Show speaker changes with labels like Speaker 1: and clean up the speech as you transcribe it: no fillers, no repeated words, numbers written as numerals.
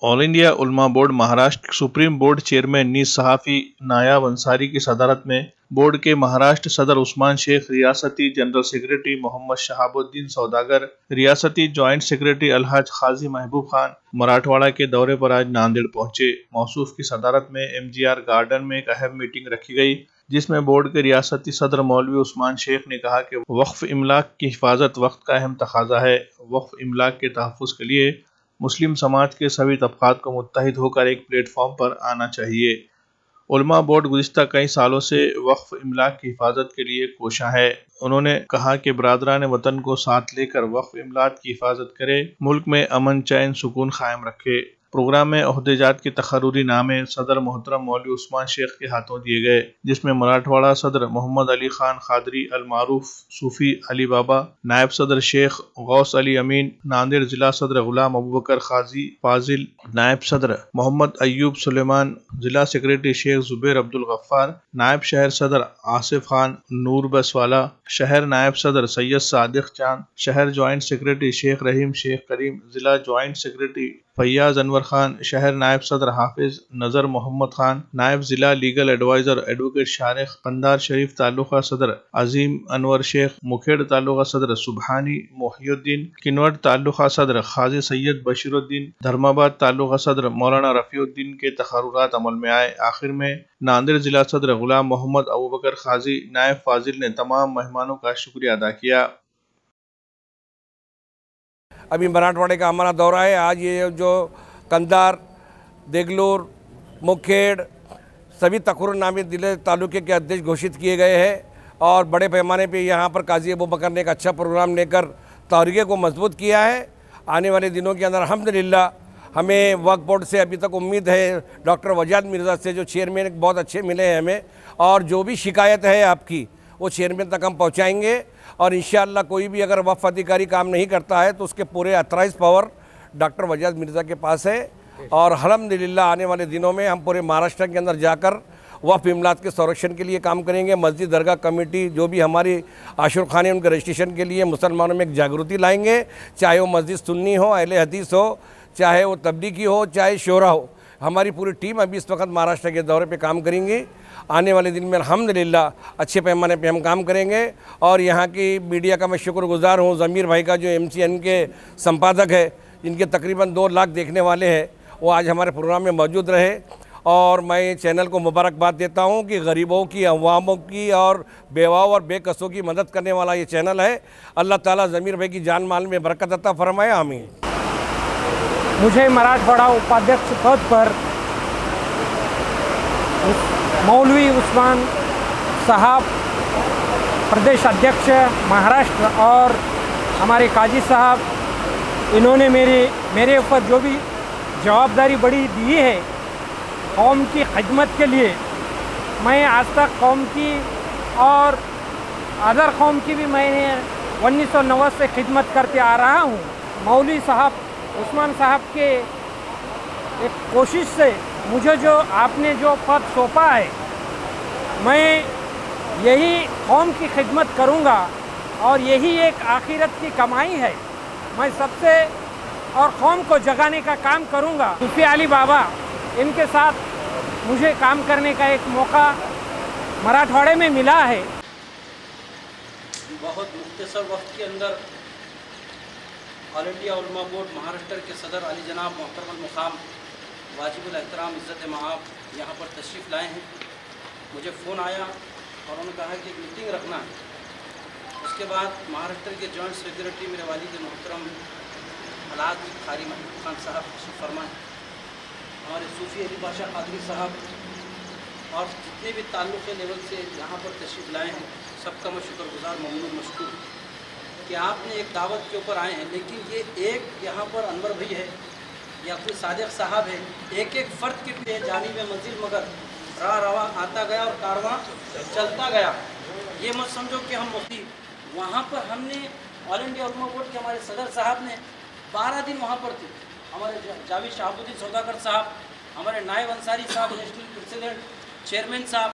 Speaker 1: All India Ulama board Maharashtra supreme board chairman नीस सहाफ़ी नायाब अंसारी की सदारत में बोर्ड के महाराष्ट्र सदर उस्मान शेख, रियासती जनरल सेक्रेटरी मोहम्मद शहाबुद्दीन सौदागर, रियासती जॉइंट सेक्रेटरी अलहाज खाजी महबूब खान मराठवाड़ा के दौरे पर आज नांदेड़ पहुंचे। मौसूफ की सदारत में एमजीआर गार्डन में एक अहम मीटिंग रखी गई, जिसमें बोर्ड के रियासती सदर मौलवी उस्मान शेख ने कहा कि वक्फ इमलाक की हिफाजत वक्त का अहम तकाजा है। वक्फ इमलाक के तहफ़्फ़ुज़ के लिए मुस्लिम समाज के सभी तबक़ात को मुत्तहिद होकर एक प्लेटफॉर्म पर आना चाहिए। उलमा बोर्ड गुज़िश्ता कई सालों से वक्फ इमलाक की हिफाजत के लिए कोशां है। उन्होंने कहा कि बरादरान वतन को साथ लेकर वक्फ इमलाक की हिफाजत करे, मुल्क में अमन चैन सुकून कायम रखे। प्रोग्राम में ओहदेजात के तकर्रुरी नामे सदर मोहतरम मौलवी उस्मान शेख के हाथों दिए गए, जिसमें मराठवाड़ा सदर मोहम्मद अली खान खादरी अल मारूफ सूफी अली बाबा, नायब सदर शेख गौस अली अमीन, नांदेड़ जिला सदर गुलाम अबू बकर खाजी फाजिल, नायब सदर मोहम्मद अयूब सुलेमान, जिला सेक्रेटरी शेख जुबैर अब्दुल गफ्फार, नायब शहर सदर आसिफ खान नूर बसवाला, शहर नायब सदर सैयद सादिक चांद, शहर जॉइंट सेक्रेटरी शेख रहीम शेख करीम, जिला जॉइंट सेक्रेटरी फैयाज अनवर खान, शहर नायब सदर हाफिज नजर मोहम्मद खान, नायब जिला legal adviser advocate Sharique, Kandhar Sharif taluka सदर अजीम अनवर शेख, मुखेड़ तालुका सदर सुबहानी मोहिउद्दीन, किन्नौर तालुका सदर खाजी सैयद बशीरुद्दीन, धर्माबाद तालुका सदर मौलाना रफीउद्दीन के तकर्रुरात अमल में आए। आखिर में नांदेड़ जिला सदर गुलाम मोहम्मद अबू बकर खाजी नायब फाजिल ने तमाम मेहमानों का शुक्रिया अदा किया।
Speaker 2: अभी मराठवाड़े का हमारा दौरा है। आज ये जो कंधार, देगलूर, मुखेड़ सभी तकर्रुरनामे जिले तालुके के अध्यक्ष घोषित किए गए हैं और बड़े पैमाने पे यहाँ पर काजी अबू बकर ने एक अच्छा प्रोग्राम लेकर तहरीके को मजबूत किया है। आने वाले दिनों के अंदर अल्हम्दुलिल्लाह हमें वक्फ बोर्ड से अभी तक उम्मीद है, डॉक्टर वजाद मिर्ज़ा से जो चेयरमैन बहुत अच्छे मिले हैं हमें, और जो भी शिकायत है आपकी वो चेयरमैन तक हम पहुँचाएँगे और इंशाअल्लाह कोई भी अगर वक्फ अधिकारी काम नहीं करता है तो उसके पूरे अथराइज पावर डॉक्टर वजाद मिर्ज़ा के पास है। और अल्हम्दुलिल्लाह आने वाले दिनों में हम पूरे महाराष्ट्र के अंदर जाकर वक्फ इमलाक के संरक्षण के लिए काम करेंगे। मस्जिद दरगाह कमेटी जो भी हमारी आशुर खाने उनके रजिस्ट्रेशन के लिए मुसलमानों में एक जागृति लाएंगे, चाहे वो मस्जिद सुन्नी हो, अहले हदीस हो, चाहे वो तबलीगी हो, चाहे शोरा हो। हमारी पूरी टीम अभी इस वक्त महाराष्ट्र के दौरे पे काम करेंगी। आने वाले दिन में अल्हम्दुलिल्लाह अच्छे पैमाने पे हम काम करेंगे। और यहाँ की मीडिया का मैं शुक्रगुजार हूँ, ज़मीर भाई का जो MCN के संपादक है, जिनके तकरीबन 2 लाख देखने वाले हैं, वो आज हमारे प्रोग्राम में मौजूद रहे। और मैं चैनल को मुबारकबाद देता हूँ कि गरीबों की, अवामों की और बेवाओं और बेकसों की मदद करने वाला ये चैनल है। अल्लाह ताला ज़मीर भाई की जान माल में बरकत अता फरमाए, आमीन।
Speaker 3: मुझे मराठवाड़ा उपाध्यक्ष पद पर मौलवी उस्मान साहब प्रदेश अध्यक्ष महाराष्ट्र और हमारे काजी साहब, इन्होंने मेरे ऊपर जो भी जवाबदारी बड़ी दी है कौम की खिदमत के लिए, मैं आज तक कौम की और अदर कौम की भी मैंने 1990 से खिदमत करते आ रहा हूँ। मौलवी साहब उस्मान साहब के एक कोशिश से मुझे जो आपने जो पद सौंपा है, मैं यही कौम की खिदमत करूँगा और यही एक आखिरत की कमाई है। मैं सबसे और कौम को जगाने का काम करूँगा। सूफी अली बाबा, इनके साथ मुझे काम करने का एक मौका मराठवाड़े में मिला है।
Speaker 4: बहुत मुख्तसर वक्त के अंदर all India Ulama board Maharashtra के सदर अली जनाब मोहतरम मुकाम वाजिबुल एहतराम इज़्ज़त माब यहाँ पर तशरीफ़ लाए हैं। मुझे फ़ोन आया और उन्होंने कहा कि एक मीटिंग रखना है। उसके बाद महाराष्ट्र के जॉइंट सेक्रेटरी मेरे वालिद मोहतरम अलहाज खारी महबूब खान साहब तशरीफ़ फरमाए, हमारे सूफ़ी अली बादशाह कादरी साहब और जितने भी ताल्लुक़ लेवल से यहाँ पर तशरीफ़ लाए हैं, सबका मैं शुक्रगुज़ार ममनून मशकूर कि आपने एक दावत के ऊपर आए हैं। लेकिन ये एक यहाँ पर अनवर भाई है या फिर सादिक साहब है, एक एक फ़र्द के जानिब मंजिल मगर राह रवा आता गया और कारवां चलता गया। ये मत समझो कि हम मुफ्ती, वहाँ पर हमने ऑल इंडिया उलमा बोर्ड के हमारे सदर साहब ने 12 दिन वहाँ पर थे। हमारे जावेद शहाबुद्दीन सौदागर साहब, हमारे नायब अंसारी साहब, नेशनल प्रेसिडेंट चेयरमैन साहब,